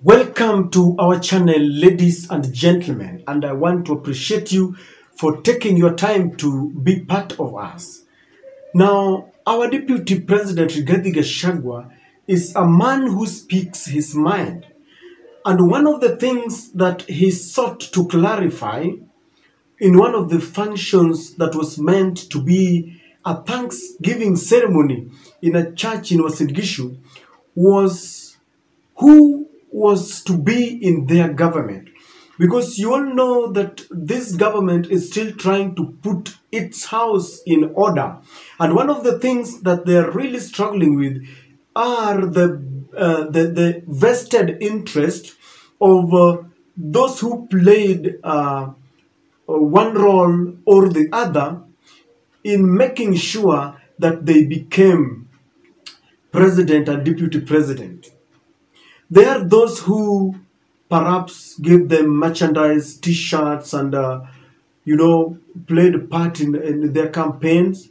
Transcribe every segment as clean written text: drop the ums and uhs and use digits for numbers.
Welcome to our channel, ladies and gentlemen, and I want to appreciate you for taking your time to be part of us. Now, our Deputy President Rigathi Gachagua is a man who speaks his mind, and one of the things that he sought to clarify in one of the functions that was meant to be a Thanksgiving ceremony in a church in Wasingishu was who was to be in their government. Because you all know that this government is still trying to put its house in order. And one of the things that they're really struggling with are the vested interest of those who played one role or the other in making sure that they became president and deputy president. There are those who perhaps gave them merchandise, t-shirts, and played a part in their campaigns.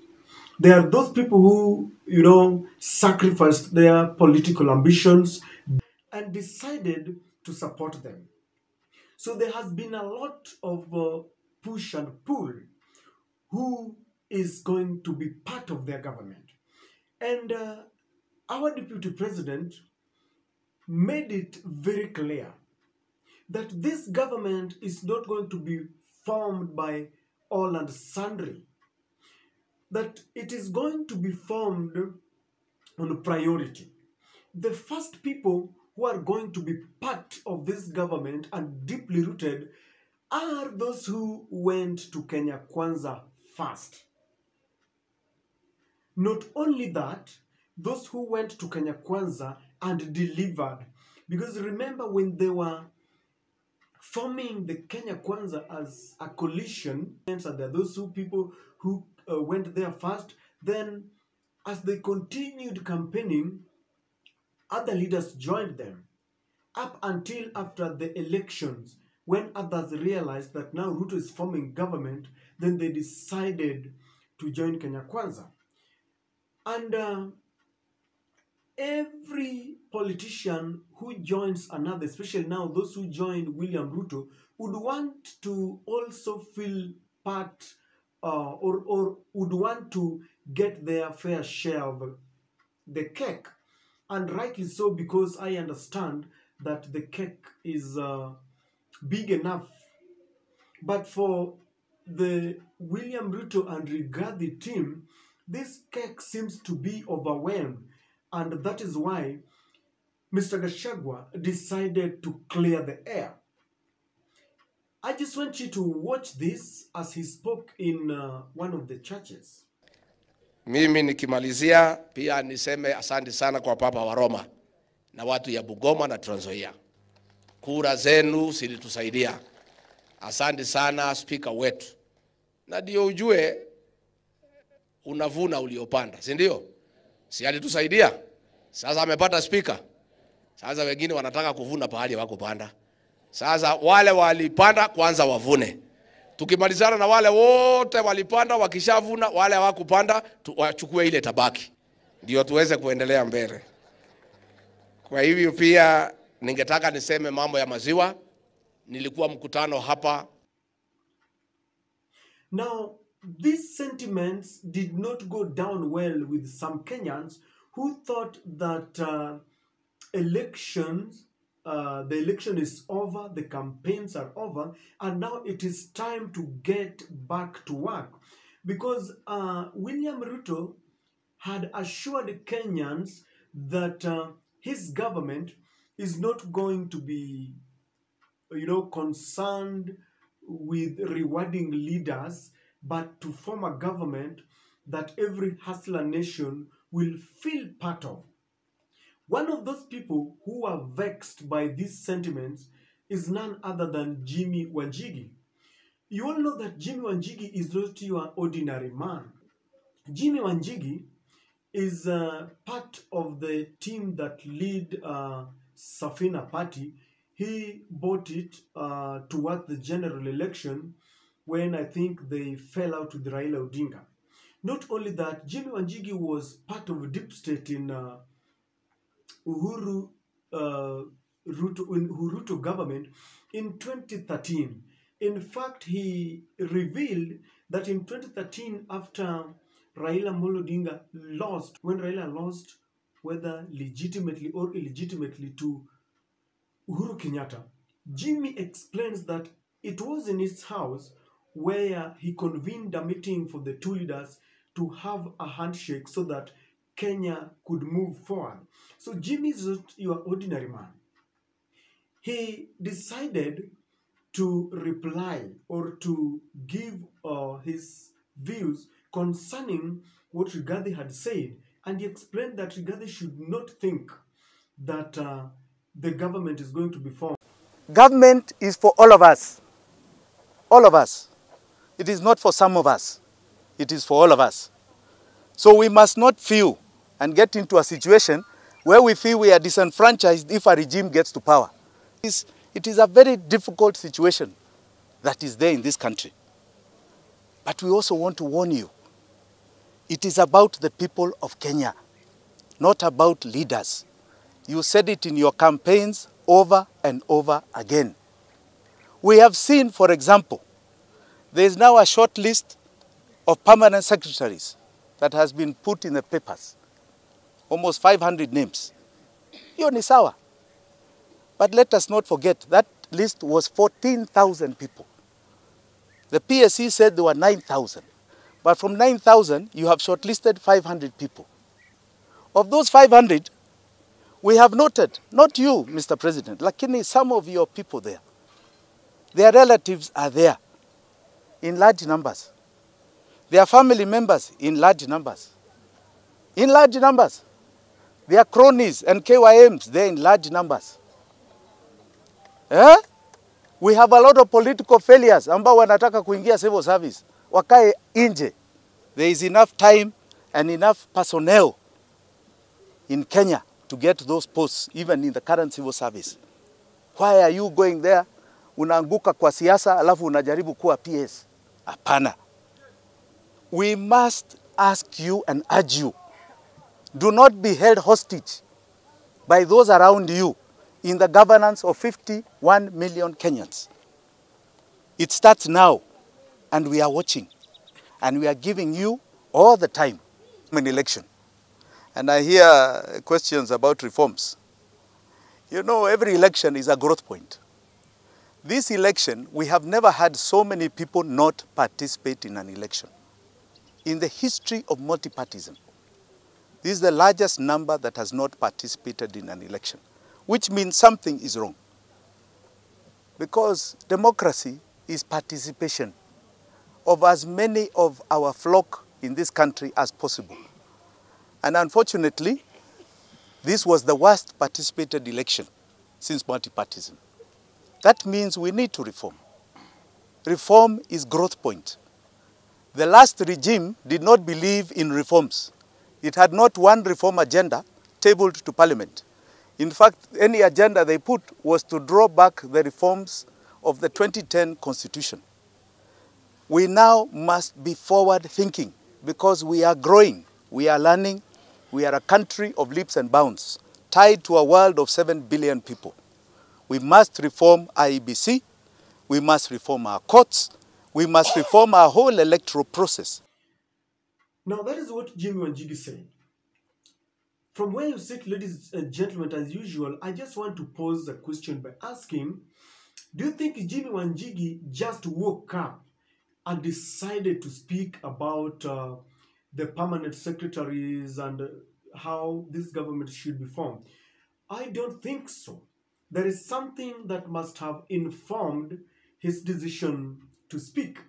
There are those people who sacrificed their political ambitions and decided to support them. So there has been a lot of push and pull who is going to be part of their government. And our deputy president made it very clear that this government is not going to be formed by all and sundry, that it is going to be formed on priority. The first people who are going to be part of this government and deeply rooted are those who went to Kenya Kwanza first. Not only that, those who went to Kenya Kwanza and delivered. Because remember, when they were forming the Kenya Kwanza as a coalition, and there are those people who went there first, then as they continued campaigning, other leaders joined them. Up until after the elections, when others realized that now Ruto is forming government, then they decided to join Kenya Kwanza. And every politician who joins another, especially now those who joined William Ruto, would want to also feel part or would want to get their fair share of the cake. And rightly so, because I understand that the cake is big enough. But for the William Ruto and Rigathi team, this cake seems to be overwhelmed. And that is why Mr. Gachagua decided to clear the air. I just want you to watch this as he spoke in one of the churches. Mimi nikimalizia pia niseme asante sana kwa Papa wa Roma na watu ya Bugoma na Trans Nzoia. Kura zenu zilitusaidia. Asante sana speaker wetu. Na ndio ujue unavuna uliopanda, si ndio? Si alitusaidia? Sasa amepata speaker. Sasa wengine wanataka kuvuna pahali hawakupanda. Sasa wale walipanda kwanza wavune. Tukimalizana na wale wote walipanda, wakishavuna wale hawakupanda wachukue ile tabaki. Ndio tuweze kuendelea mbele. Kwa hivyo pia ningetaka niseme mambo ya maziwa. Nilikuwa mkutano hapa. Now, these sentiments did not go down well with some Kenyans who thought that the election is over, the campaigns are over, and now it is time to get back to work. Because William Ruto had assured Kenyans that his government is not going to be, concerned with rewarding leaders, but to form a government that every hustler nation will feel part of. One of those people who are vexed by these sentiments is none other than Jimmy Wanjigi. You all know that Jimmy Wanjigi is not your ordinary man. Jimmy Wanjigi is part of the team that lead Safina Party. He bought it towards the general election when I think they fell out with Raila Odinga. Not only that, Jimmy Wanjigi was part of deep state in Uhuru Ruto government in 2013. In fact, he revealed that in 2013, after Raila Amolo Odinga lost, when Raila lost, whether legitimately or illegitimately, to Uhuru Kenyatta, Jimmy explains that it was in his house where he convened a meeting for the two leaders to have a handshake so that Kenya could move forward. So Jimmy is not your ordinary man. He decided to reply or to give his views concerning what Rigathi had said, and he explained that Rigathi should not think that the government is going to be formed. Government is for all of us. All of us. It is not for some of us. It is for all of us. So we must not feel and get into a situation where we feel we are disenfranchised if a regime gets to power. It is a very difficult situation that is there in this country. But we also want to warn you. It is about the people of Kenya, not about leaders. You said it in your campaigns over and over again. We have seen, for example, there is now a short list of permanent secretaries that has been put in the papers. Almost 500 names. Hiyo ni sawa. But let us not forget that list was 14,000 people. The PSC said there were 9,000. But from 9,000, you have shortlisted 500 people. Of those 500, we have noted, not you, Mr. President, lakini some of your people there. Their relatives are there in large numbers. Their family members in large numbers. In large numbers. Their cronies and KYMs there in large numbers. We have a lot of political failures ambao wanataka kuingia civil service. Wakae nje. There is enough time and enough personnel in Kenya to get those posts, even in the current civil service. Why are you going there? Unaanguka kwa siasa, alafu unajaribu kuwa PS. Hapana. We must ask you and urge you, do not be held hostage by those around you in the governance of 51 million Kenyans. It starts now, and we are watching, and we are giving you all the time an election. And I hear questions about reforms. You know, every election is a growth point. This election, we have never had so many people not participate in an election. In the history of multipartyism, this is the largest number that has not participated in an election, which means something is wrong. Because democracy is participation of as many of our flock in this country as possible. And unfortunately, this was the worst participated election since multipartyism. That means we need to reform. Reform is growth point. The last regime did not believe in reforms. It had not one reform agenda tabled to Parliament. In fact, any agenda they put was to draw back the reforms of the 2010 Constitution. We now must be forward-thinking because we are growing, we are learning, we are a country of leaps and bounds, tied to a world of 7 billion people. We must reform IEBC, we must reform our courts, we must reform our whole electoral process. Now that is what Jimmy Wanjigi said. From where you sit, ladies and gentlemen, as usual, I just want to pose a question by asking, do you think Jimmy Wanjigi just woke up and decided to speak about the permanent secretaries and how this government should be formed? I don't think so. There is something that must have informed his decision to speak.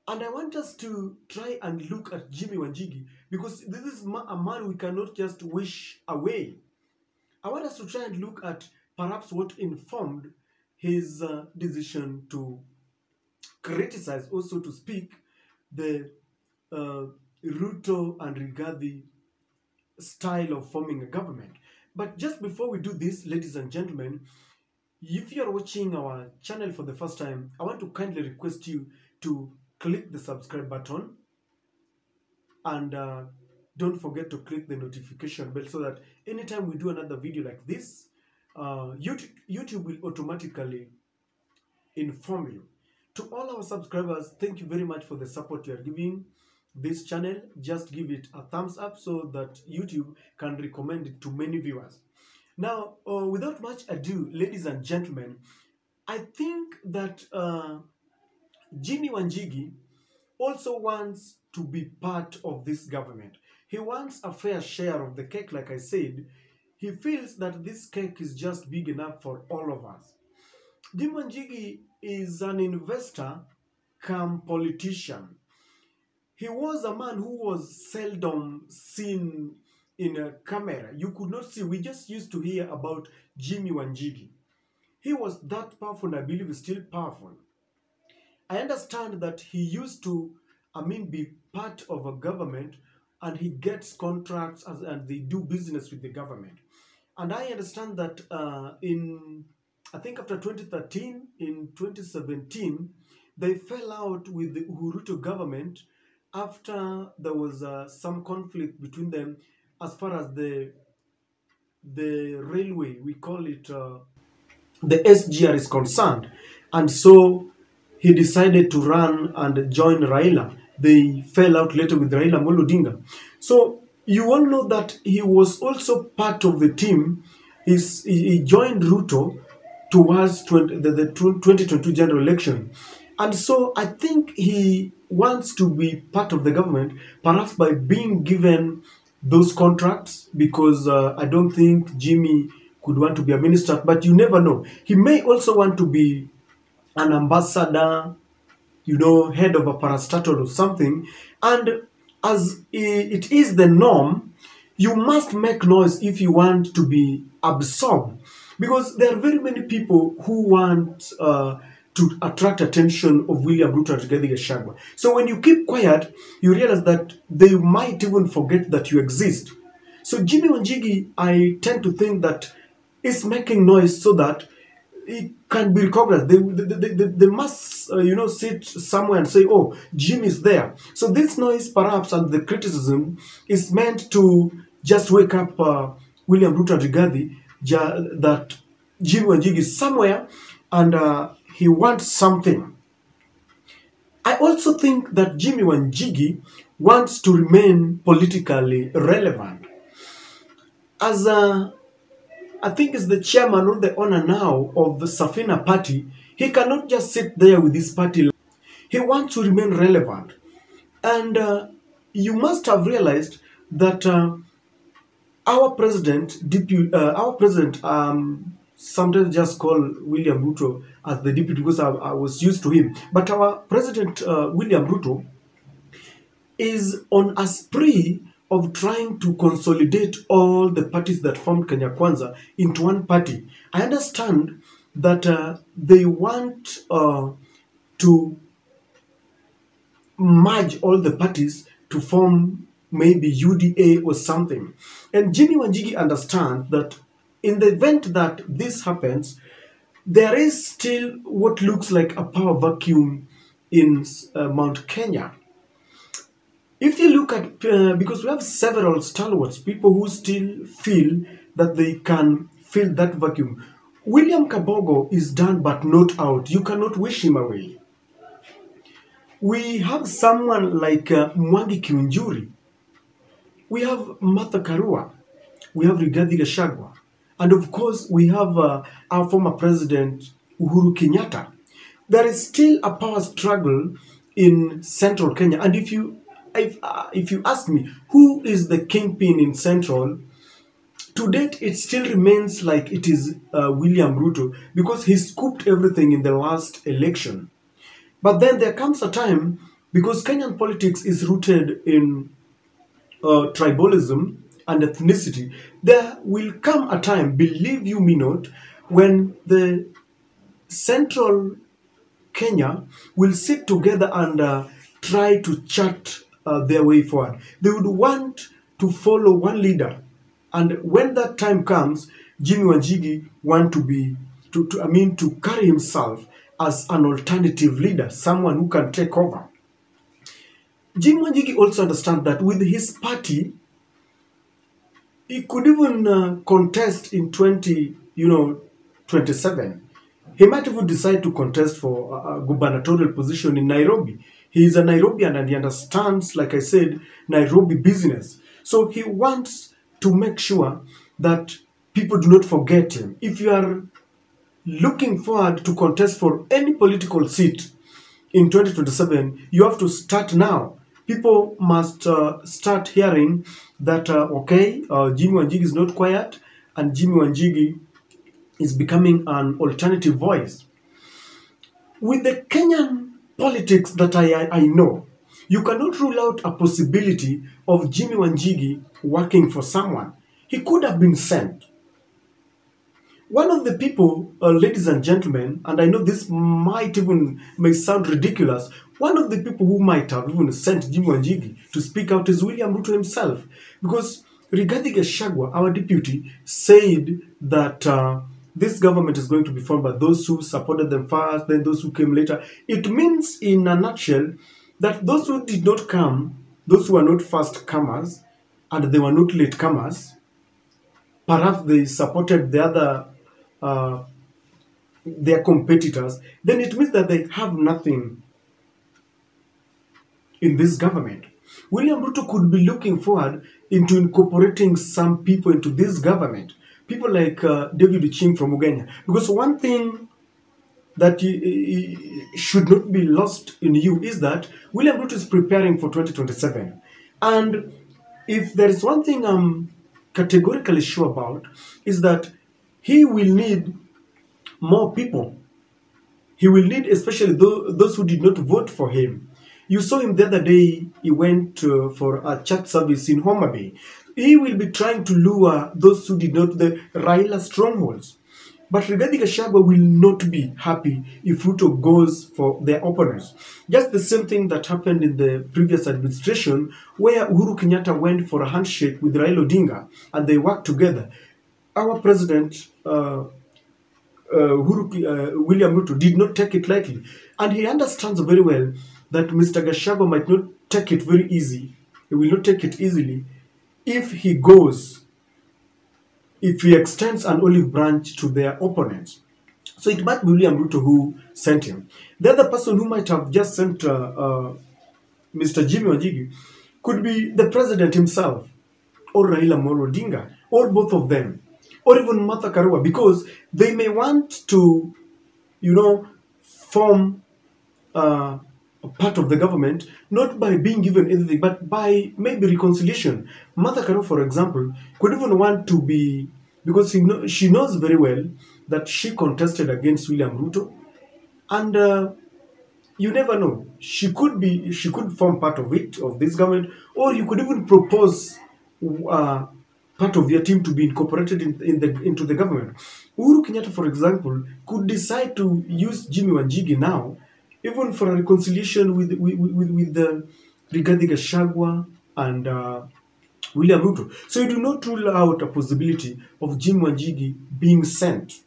And I want us to try and look at Jimmy Wanjigi because this is a man we cannot just wish away. I want us to try and look at perhaps what informed his decision to criticize, also to speak, the Ruto and Rigathi style of forming a government. But just before we do this, ladies and gentlemen, if you are watching our channel for the first time, I want to kindly request you to click the subscribe button and don't forget to click the notification bell so that anytime we do another video like this, YouTube will automatically inform you. To all our subscribers, thank you very much for the support you are giving this channel. Just give it a thumbs up so that YouTube can recommend it to many viewers. Now, without much ado, ladies and gentlemen, I think that Jimmy Wanjigi also wants to be part of this government. He wants a fair share of the cake, like I said. He feels that this cake is just big enough for all of us. Jimmy Wanjigi is an investor come politician. He was a man who was seldom seen in a camera. You could not see. We just used to hear about Jimmy Wanjigi. He was that powerful, and I believe he's still powerful. I understand that he used to, be part of a government, and he gets contracts and they do business with the government. And I understand that I think after 2013, in 2017, they fell out with the Ruto government after there was some conflict between them as far as the railway, we call it the SGR, is concerned. And so he decided to run and join Raila. They fell out later with Raila Amolo Odinga. So you all know that he was also part of the team. He joined Ruto towards the 2022 general election. And so I think he wants to be part of the government, perhaps by being given those contracts, because I don't think Jimmy could want to be a minister, but you never know. He may also want to be an ambassador, head of a parastatal or something. And as it is the norm, you must make noise if you want to be absorbed, because there are very many people who want to attract attention of William Ruto and Rigathi Gachagua. So when you keep quiet, you realize that they might even forget that you exist. So Jimmy Wanjigi, I tend to think that is making noise so that it can be recognized. They must, sit somewhere and say, oh, Jimmy is there. So this noise, perhaps, and the criticism is meant to just wake up William Ruto and Rigathi that Jimmy Wanjigi is somewhere and he wants something. I also think that Jimmy Wanjigi wants to remain politically relevant. As I think is the chairman or the owner now of the Safina party, he cannot just sit there with his party. He wants to remain relevant. And you must have realized that our president, sometimes just call William Ruto as the deputy because I was used to him. But our president, William Ruto, is on a spree of trying to consolidate all the parties that formed Kenya Kwanza into one party. I understand that they want to merge all the parties to form maybe UDA or something. And Jimmy Wanjigi understands that in the event that this happens, there is still what looks like a power vacuum in Mount Kenya. If you look at, because we have several stalwarts, people who still feel that they can fill that vacuum. William Kabogo is done but not out. You cannot wish him away. We have someone like Mwangi Kiunjuri. We have Martha Karua. We have Rigathi Gachagua. And of course, we have our former president, Uhuru Kenyatta. There is still a power struggle in central Kenya. And if you ask me, who is the kingpin in Central, to date, it still remains like it is William Ruto, because he scooped everything in the last election. But then there comes a time, because Kenyan politics is rooted in tribalism and ethnicity, there will come a time, believe you me not, when the Central Kenya will sit together and try to chart their way forward. They would want to follow one leader, and when that time comes, Jimmy Wanjigi want to carry himself as an alternative leader, someone who can take over. Jimmy Wanjigi also understands that with his party, He could even contest in 27. He might even decide to contest for a gubernatorial position in Nairobi. He is a Nairobian and he understands, like I said, Nairobi business. So he wants to make sure that people do not forget him. If you are looking forward to contest for any political seat in 2027, you have to start now. People must start hearing that, Jimmy Wanjigi is not quiet and Jimmy Wanjigi is becoming an alternative voice. With the Kenyan politics that I know, you cannot rule out a possibility of Jimmy Wanjigi working for someone. He could have been sent. One of the people, ladies and gentlemen, and I know this may sound ridiculous, one of the people who might have even sent Jimmy Wanjigi to speak out is William Ruto himself. Because Rigathi Gachagua, our deputy, said that this government is going to be formed by those who supported them first, then those who came later. It means, in a nutshell, that those who did not come, those who were not first comers, and they were not late comers, perhaps they supported the other their competitors, then it means that they have nothing in this government. William Ruto could be looking forward into incorporating some people into this government. People like David Uchim from Uganda. Because one thing that should not be lost in you is that William Ruto is preparing for 2027. And if there is one thing I'm categorically sure about, is that he will need more people. He will need especially those who did not vote for him. You saw him the other day, he went for a church service in Homa Bay. He will be trying to lure those who did not, the Raila strongholds. But Rigathi Gachagua will not be happy if Ruto goes for their opponents. Just the same thing that happened in the previous administration, where Uhuru Kenyatta went for a handshake with Raila Odinga and they worked together. Our president, William Ruto, did not take it lightly. And he understands very well that Mr. Gachagua might not take it very easy. He will not take it easily if he goes, if he extends an olive branch to their opponents. So it might be William Ruto who sent him. The other person who might have just sent Mr. Jimmy Wanjigi could be the president himself, or Raila Amolo Odinga, or both of them, or even Martha Karua, because they may want to, form a part of the government, not by being given anything, but by maybe reconciliation. Martha Karua, for example, could even want to be, because she knows very well that she contested against William Ruto, and you never know. She could form part of this government, or you could even propose part of your team to be incorporated into the government. Uhuru Kenyatta, for example, could decide to use Jimmy Wanjigi now, even for a reconciliation with Rigathi Gachagua and William Ruto. So you do not rule out a possibility of Jimmy Wanjigi being sent.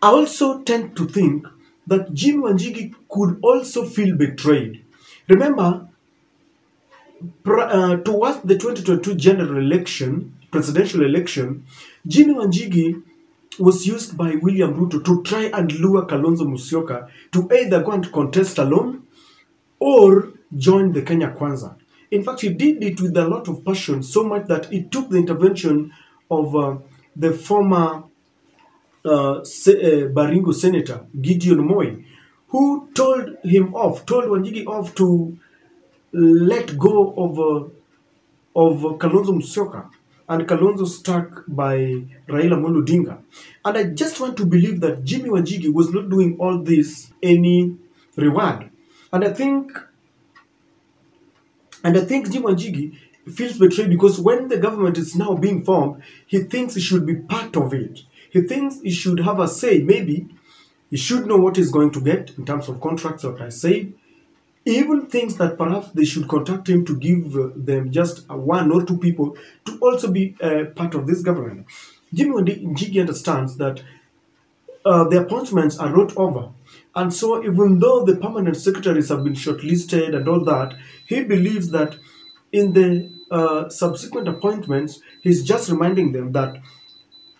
I also tend to think that Jimmy Wanjigi could also feel betrayed. Remember, towards the 2022 general election, presidential election, Jimmy Wanjigi was used by William Ruto to try and lure Kalonzo Musyoka to either go and contest alone or join the Kenya Kwanza. In fact, he did it with a lot of passion, so much that it took the intervention of the former Baringo Senator, Gideon Moi, who told Wanjigi off to let go of Kalonzo Musyoka, and Kalonzo stuck by Raila Amolo Odinga. And I just want to believe that Jimmy Wanjigi was not doing all this any reward. And I think Jimmy Wanjigi feels betrayed because when the government is now being formed, he thinks he should be part of it. He thinks he should have a say. Maybe he should know what he's going to get in terms of contracts, like I said. He even thinks that perhaps they should contact him to give them just one or two people to also be part of this government. Jimmy Wanjigi understands that the appointments are not over. And so even though the permanent secretaries have been shortlisted and all that, he believes that in the subsequent appointments, he's just reminding them that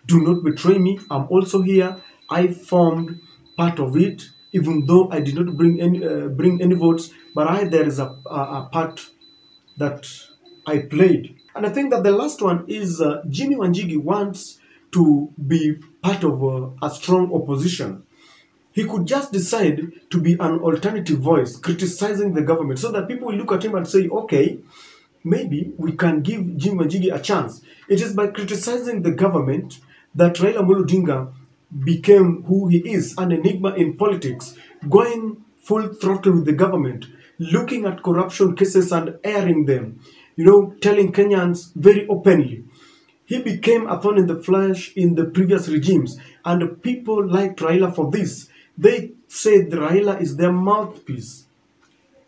do not betray me. I'm also here. I formed part of it, even though I did not bring any votes. But there is a part that I played. And I think that the last one is Jimmy Wanjigi wants to be part of a strong opposition. He could just decide to be an alternative voice, criticizing the government, so that people will look at him and say, okay, maybe we can give Jimmy Wanjigi a chance. It is by criticizing the government that Raila Amolo Odinga became who he is, an enigma in politics, going full throttle with the government, looking at corruption cases and airing them, telling Kenyans very openly. He became a thorn in the flesh in the previous regimes, and people liked Raila for this. They said Raila is their mouthpiece,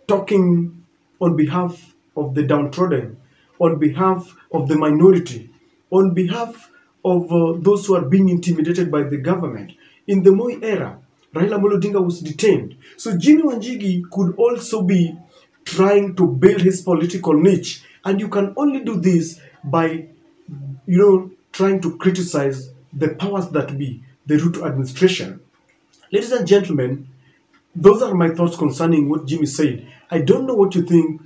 talking on behalf of the downtrodden, on behalf of the minority, on behalf of those who are being intimidated by the government. In the Moi era, Raila Amolo Odinga was detained. So Jimmy Wanjigi could also be trying to build his political niche. And you can only do this by, trying to criticize the powers that be, the Ruto administration. Ladies and gentlemen, those are my thoughts concerning what Jimmy said. I don't know what you think.